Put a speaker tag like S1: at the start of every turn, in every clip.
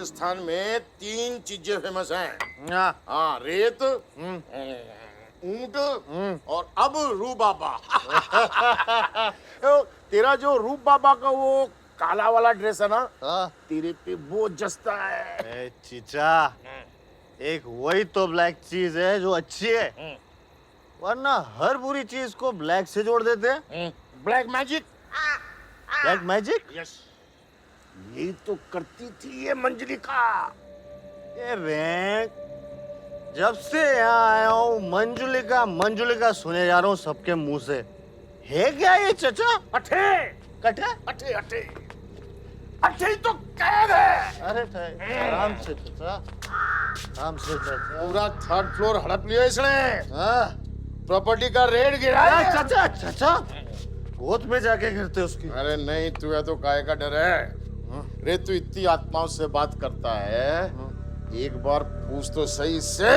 S1: राजस्थान में 3 चीजें फेमस हैं।
S2: हाँ।
S1: हाँ, रेत, ऊंट और अब रूप बाबा। तेरा जो रूप बाबा का वो काला वाला ड्रेस है ना,
S2: हाँ।
S1: तेरे पे वो जचता है।
S2: ए चीचा, एक वही तो ब्लैक चीज है जो अच्छी है, वरना हर बुरी चीज को ब्लैक से जोड़ देते हैं।
S1: Black magic.
S2: Black magic?
S1: Yes, यही तो करती थी ये मंजलिका।
S2: ये रैंक, जब से यहाँ आया हूँ मंजुलिका मंजुलिका सुने जा रहा हूँ सबके मुंह से। है क्या ये चचा?
S1: अठे
S2: कटे?
S1: अठे अठे अठे ही तो कैद है।
S2: अरे आराम से चचा, आराम से चचा।
S1: पूरा 3rd फ्लोर हड़प लिया इसने।
S2: हाँ।
S1: प्रॉपर्टी का रेट गिरा है।
S2: चाचा चाचा, गोद में जाके गिरते उसकी।
S1: अरे नहीं, तू है तो काय का डर है। रे तू इतनी आत्माओं से बात करता है, एक बार पूछ तो सही से,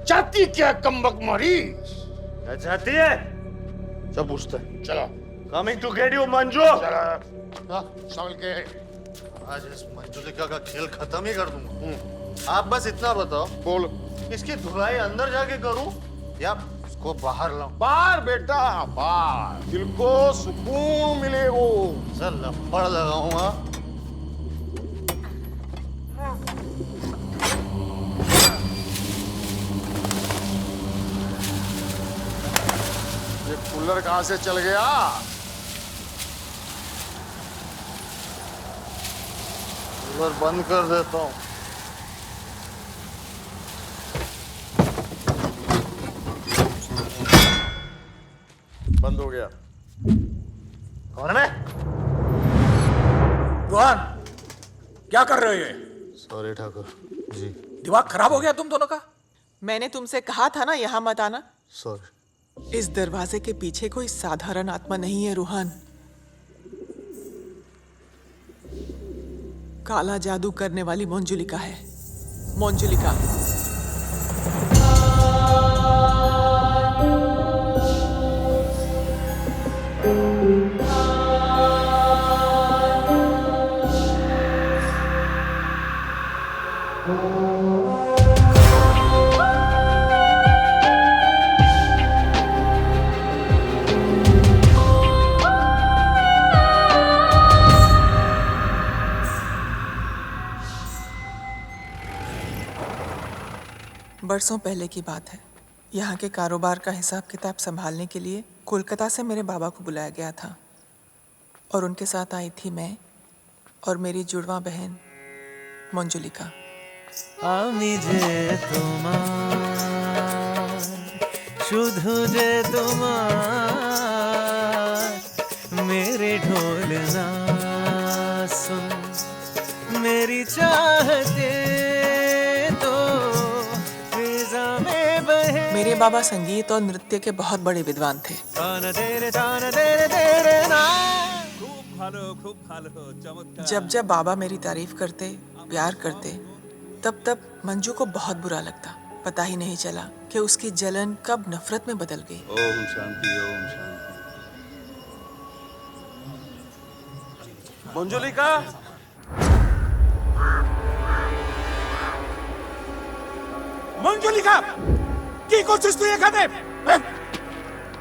S1: चाहती क्या कमबक मारी?
S2: क्या चाहती है? सब पूछते हैं।
S1: चलो,
S2: coming to get you Manju.
S1: चलो संभल के।
S2: आज इस मंजुलिका का खेल खत्म ही कर दूंगा। आप बस इतना बताओ,
S1: बोल।
S2: इसकी धुलाई अंदर जाके करूं या इसको बाहर लाऊं?
S1: बाहर बेटा, बाहर। दिल को सुकून मिलेगा।
S2: सर लफड़ लगाऊंगा।
S1: ये कूलर कहाँ से चल गया?
S2: कूलर बंद कर देता हूँ।
S1: बंद हो गया।
S2: कौन है?
S3: रोहन, क्या कर रहे हो ये?
S2: सॉरी ठाकुर जी।
S3: दिमाग खराब हो गया तुम दोनों का?
S4: मैंने तुमसे कहा था ना यहाँ मत आना।
S2: सॉरी।
S4: इस दरवाजे के पीछे कोई साधारण आत्मा नहीं है रोहन। काला जादू करने वाली मंजुलिका है। मंजुलिका। बरसों पहले की बात है। यहाँ के कारोबार का हिसाब किताब संभालने के लिए कोलकाता से मेरे बाबा को बुलाया गया था और उनके साथ आई थी मैं और मेरी जुड़वा बहन मंजुलिका।
S5: আমি যে তোমার শুধু যে তোমার मेरे ढोल ना सुन मेरी चाहते तो फिजा में बहे।
S4: मेरे बाबा संगीत और नृत्य के बहुत बड़े विद्वान थे।
S5: ताना तेरे ना। खूब भालो चमत्कार।
S4: जब जब बाबा मेरी तारीफ करते, प्यार करते, तब तब मंजू को बहुत बुरा लगता। पता ही नहीं चला कि उसकी जलन कब नफरत में बदल गई।
S2: ओम शांति, ओम शांति।
S3: मंजुलिका, मंजुलिका, কি করছিস তুই এখানে?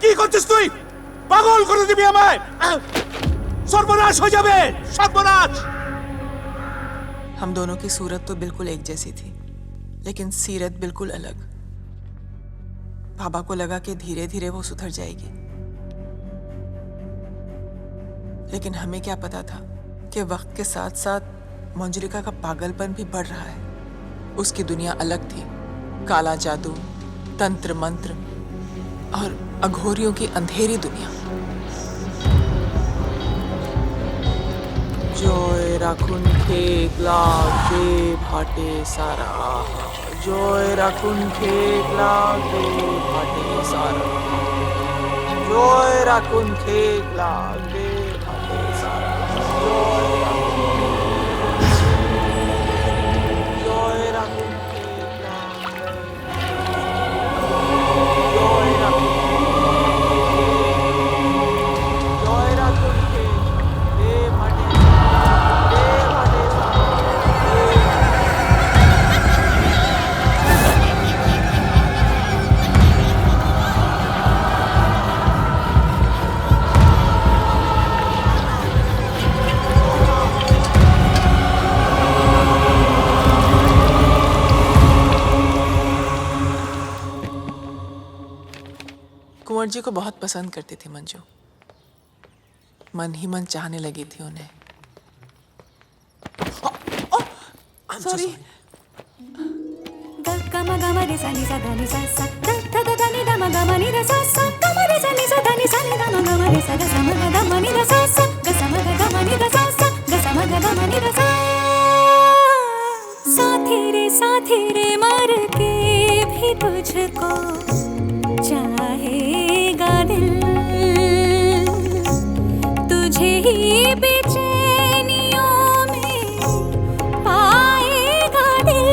S3: কি করছিস তুই? পাগল করে দিবি আমায়। সর্বনাশ হয়ে যাবে, সর্বনাশ।
S4: हम दोनों की सूरत तो बिल्कुल एक जैसी थी, लेकिन सीरत बिल्कुल अलग। बाबा को लगा कि धीरे धीरे वो सुधर जाएगी, लेकिन हमें क्या पता था कि वक्त के साथ साथ मंजुलिका का पागलपन भी बढ़ रहा है। उसकी दुनिया अलग थी। काला जादू, तंत्र मंत्र और अघोरियों की अंधेरी दुनिया। জয় রাখুন খেক লাগবে ভাটে সারা, জয় রাখুন খেক লাগবে ভাটে সারা, জয় রাখুন খেক লাগবে ভাটে সারা, জয় রাখুন, জয় রাখুন খেক লাগবে, জয় রাখুন, জয় রাখুন খেক লাগবে ভাটে সারা, कुंवर जी को बहुत पसंद करती थी मंजू। मन ही मन चाहने लगी थी उन्हें। सॉरी।
S6: साथी रे मर के भी तुझको चाहेगा दिल, तुझे ही बेचैनियों में पाएगा दिल।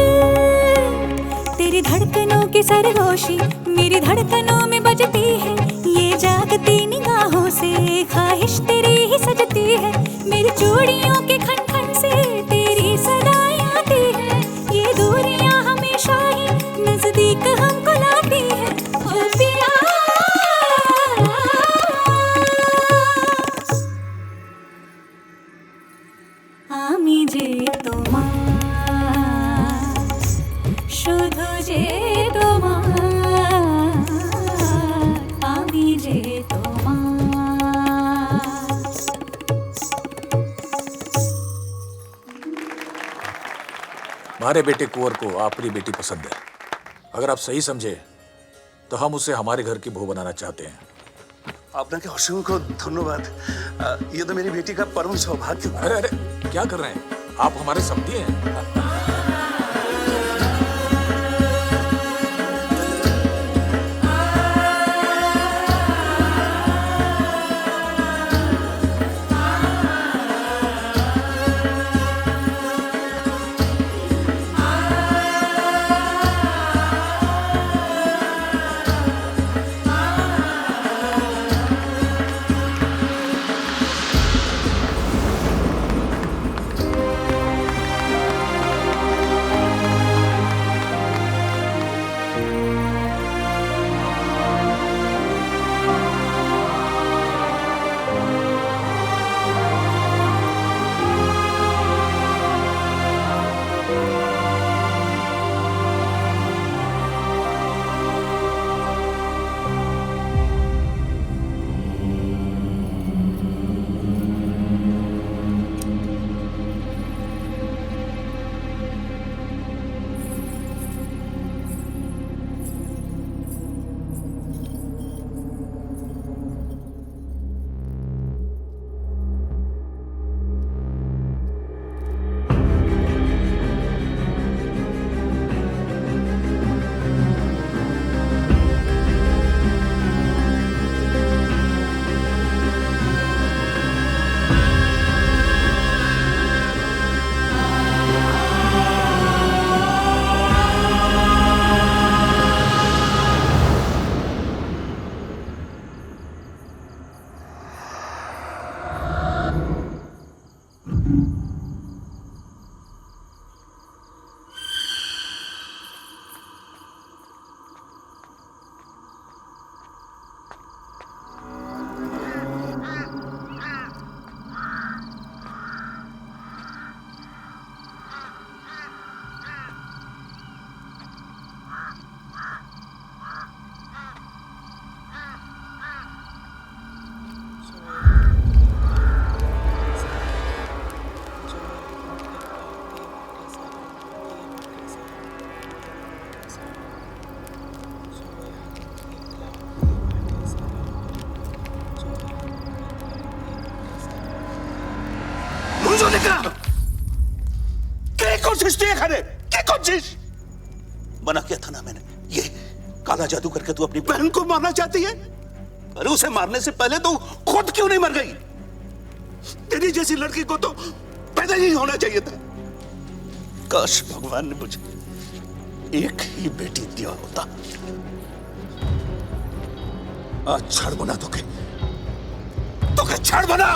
S6: तेरी धड़कनों की सरगोशी मेरी धड़कनों में बजती है, ये जागती निगाहों से ख्वाहिश तेरी ही सजती है। मेरी चूड़ियों के खन खन से तेरी सदाएं आती है, ये दूरियां हमेशा ही नजदीक हमको लाती है। ओ पिया आमी जे तोमा शुधु जे तोमा आमी जे तोमा।
S7: हमारे बेटे कुंवर को आपकी बेटी पसंद है। अगर आप सही समझे तो हम उसे हमारे घर की बहू बनाना चाहते हैं।
S3: আপনাকে অসংখ্য ধন্যবাদ। ये तो मेरी बेटी का परम सौभाग्य।
S7: अरे अरे क्या कर रहे हैं आप? हमारे समधी हैं।
S3: मना किया था ना मैंने, ये काला जादू करके तू अपनी बहन को मारना चाहती है? अरे उसे मारने से पहले तू खुद क्यों नहीं मर गई? तेरी जैसी लड़की को तो पैदा ही होना चाहिए था। काश भगवान ने मुझे एक ही बेटी दिया होता। आज छड़ बना तो के छड़ बना।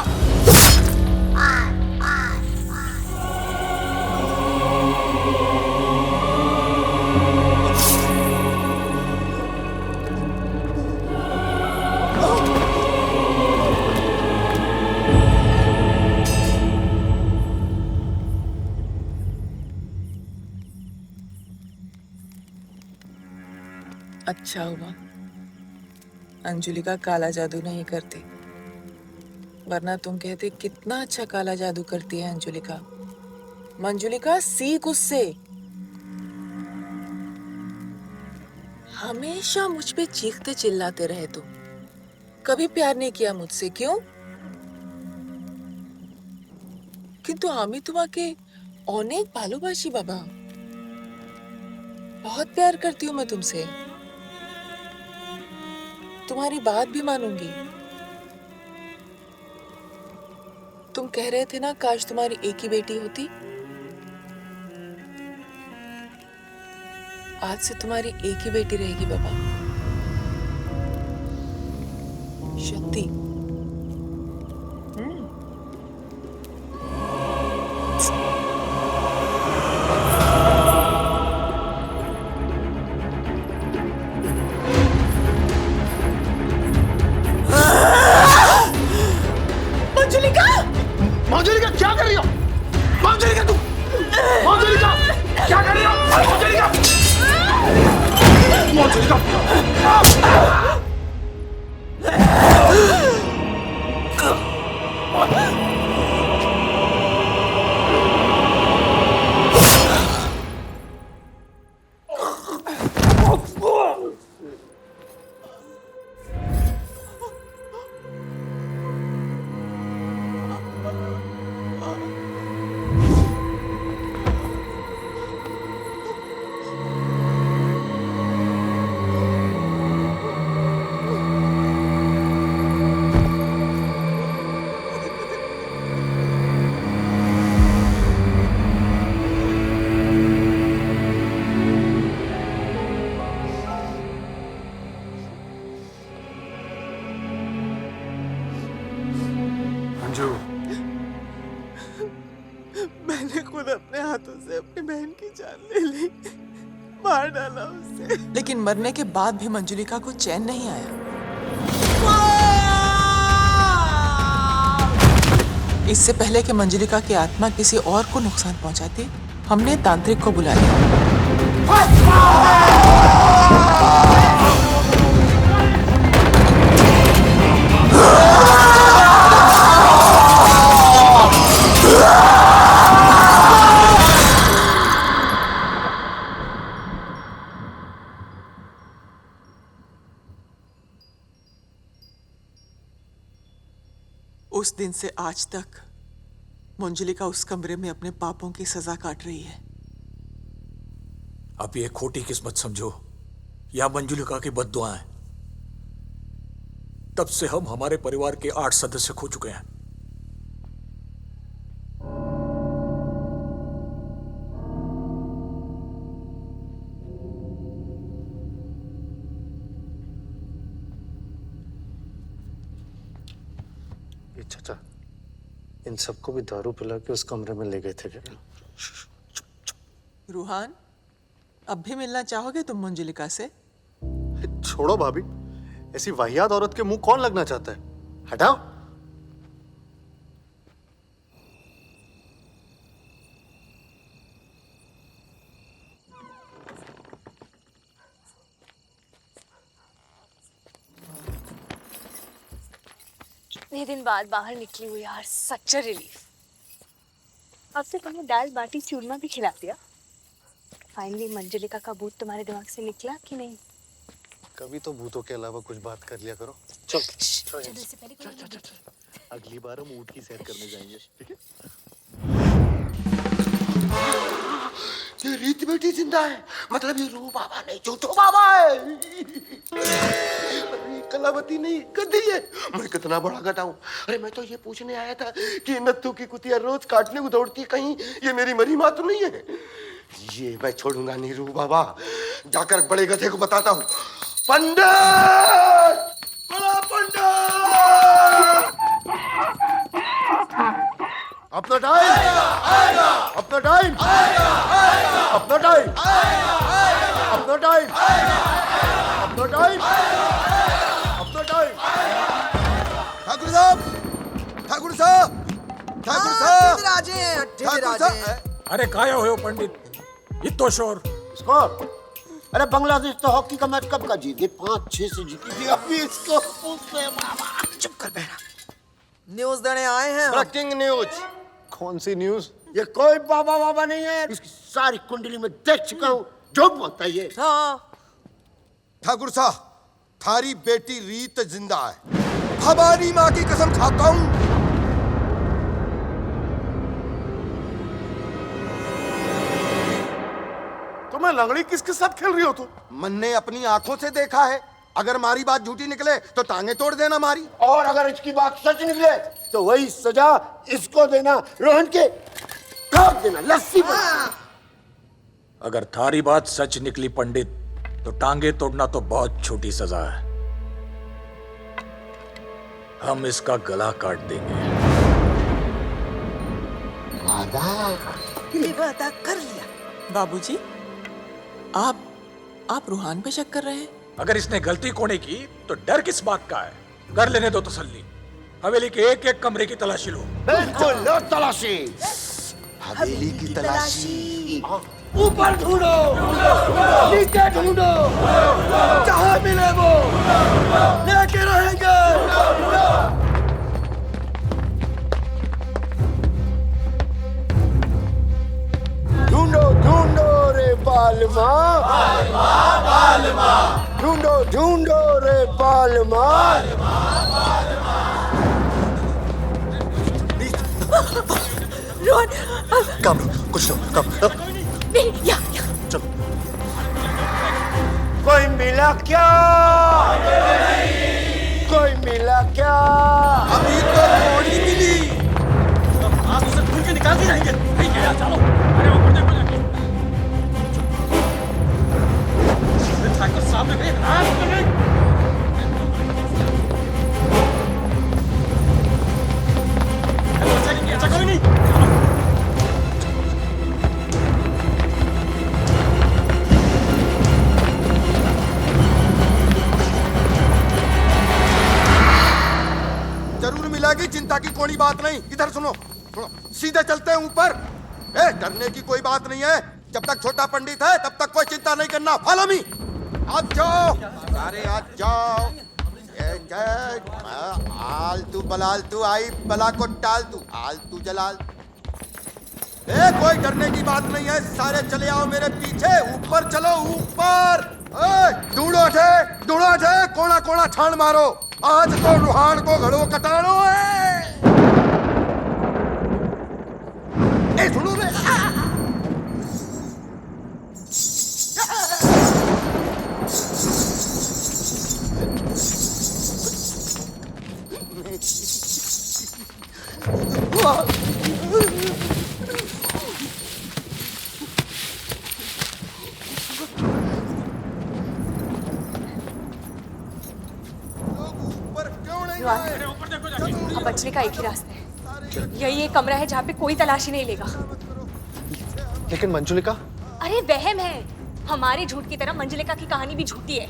S4: अच्छा हुआ अंजुलिका काला जादू नहीं करती, वरना तुम कहते कितना अच्छा काला जादू करती है अंजुलिका। मंजुलिका, सीख उससे। हमेशा मुझ पे चीखते चिल्लाते रहे तुम, कभी प्यार नहीं किया मुझसे, क्यों? কিন্তু আমি তোমাকে অনেক ভালোবাসি বাবা, बहुत प्यार करती हूँ मैं तुमसे, तुम्हारी बात भी मानूंगी। तुम कह रहे थे ना काश तुम्हारी एक ही बेटी होती, आज से तुम्हारी एक ही बेटी रहेगी बाबा, शक्ति।
S1: मंजुलिका क्या कर रही हो? मंजुलिका तू, मंजुलिका क्या कर रही हो? मंजुलिका, मंजुलिका
S4: मैंने खुद अपने हाथों से अपनी बहन की जान ले ली, मार डाला उसे। लेकिन मरने के बाद भी मंजुलिका को चैन नहीं आया। इससे पहले कि मंजुलिका की आत्मा किसी और को नुकसान पहुंचाती, हमने तांत्रिक को बुला लिया। उस दिन से आज तक मंजुलिका उस कमरे में अपने पापों की सजा काट रही है।
S7: अब ये खोटी किस्मत समझो या मंजुलिका की बद्दुआएं। तब से हम हमारे परिवार के 8 सदस्य खो चुके हैं।
S2: चाचा, इन सबको भी दारू पिला के उस कमरे में ले गए थे क्या?
S4: रूहान, अब भी मिलना चाहोगे तुम मंजुलिका से?
S2: छोड़ो भाभी, ऐसी वाहियात औरत के मुंह कौन लगना चाहता है? हटाओ।
S8: इतने दिन बाद बाहर निकली हुई यार, सच अ रिलीफ। अब तो तुमने दाल बाटी चूरमा भी खिला दिया। फाइनली मंजुलिका का भूत तुम्हारे दिमाग से निकला कि नहीं?
S2: कभी तो भूतों के अलावा कुछ बात कर लिया करो। चल
S8: चलो इससे पहले कोई
S2: अगली बार हम ऊँट की सैर करने जाएंगे, ठीक है?
S1: ये रीत बेटी जिंदा है, मतलब ये रूह बाबा नहीं, झूठो बाबा है। अरे कलावती नहीं गद्दी है। मैं कितना बड़ा गधा हूँ। अरे मैं तो ये पूछने आया था कि नत्थू की कुतिया रोज काटने को दौड़ती है, कहीं ये मेरी मरी माँ तो नहीं है। ये मैं छोड़ूंगा नहीं रूह बाबा, जाकर बड़े गधे को बताता हूँ। पंडित, बड़ा पंडित, अपना टाइम, अपना टाइम, अपना टाइम, अपना टाइम, अपना टाइम, अपना टाइम।
S9: ठाकुर साहब, ठाकुर साहब, ठाकुर साहब, ठाकुर साहब।
S7: अरे काया हो पंडित, इतो शोर।
S1: स्कोर,
S10: अरे बांग्लादेश तो हॉकी का मैच कब का जीत गई, 5-6 से जीती थी। अभी इसको पूछते हैं बाबा। चुप कर बेटा।
S11: न्यूज देने आए हैं हम।
S1: Breaking news.
S2: कौन सी न्यूज?
S10: ये कोई बाबा बाबा नहीं है, इसकी सारी कुंडली में देख चुका हूँ, झूठ बोलता है ये।
S11: हाँ
S9: ठाकुर साहब, थारी बेटी रीत जिंदा है, भवानी माँ की कसम खाता हूँ।
S1: तुम्हें लंगड़ी किसके साथ खेल रही हो तुम?
S9: मन ने अपनी आंखों से देखा है, अगर मारी बात झूठी निकले तो टांगे तोड़ देना मारी।
S10: और अगर इसकी बात सच निकले तो वही सजा इसको देना, रोहन के काट देना लस्सी पर।
S7: अगर थारी बात सच निकली पंडित, तो टांगे तोड़ना तो बहुत छोटी सजा है। हम इसका गला काट देंगे।
S11: ये वादा कर लिया।
S4: बाबूजी, आप रूहान पे शक कर रहे हैं?
S7: अगर इसने गलती कोने की तो डर किस बात का है? कर लेने दो तसल्ली। हवेली के एक एक कमरे की तलाशी लो।
S10: बिल्कुल लो तलाशी।
S9: हवेली की तलाशी।
S10: ऊपर ढूंढो, नीचे ढूंढो, जहां मिले वो लेके रहेंगे। ढूंढो ढूंढो रे बालमा, ढूंढो ढूंढो रे बालमा।
S8: रोहन,
S2: काम कुछ लो, काम
S8: नहीं, या।
S2: चलो।
S10: कोई मिला क्या? कोई मिला क्या?
S9: अभी तो बॉडी मिली।
S7: आप उसे ढूंढ के निकाल के जाएंगे। चलो, अरे ऊपर देखो जाके। तो सामने खड़े ऐसा कोई नहीं।
S9: जरूर मिलेगी, चिंता की कोई बात नहीं। इधर सुनो, सुनो, सीधे चलते हैं ऊपर। डरने की कोई बात नहीं है, जब तक छोटा पंडित है तब तक कोई चिंता नहीं करना। Follow me. आज जाओ, अरे आज जाओ। आलतू बलालतू आई बला को टालतू, आलतू जलाल। कोई डरने की बात नहीं है, सारे चले आओ मेरे पीछे। ऊपर चलो, ऊपर। ढूंढो ढे, कोना कोना छान मारो। आज तो रूहान को घड़ो कटानो है। सुनो रे।
S8: अब बचने का एक ही रास्ता है, यही एक कमरा है जहाँ पे कोई तलाशी नहीं लेगा।
S2: लेकिन मंजुलिका?
S8: अरे वहम है, हमारे झूठ की तरह मंजुलिका की कहानी भी झूठी है।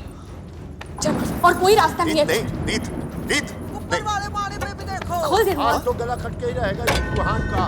S8: चल, और कोई रास्ता नहीं है।
S9: रीत,
S11: ऊपर वाले माले पे भी देखो।
S8: खोल दे
S10: आज तो गला खटके ही रहेगा रूहान का।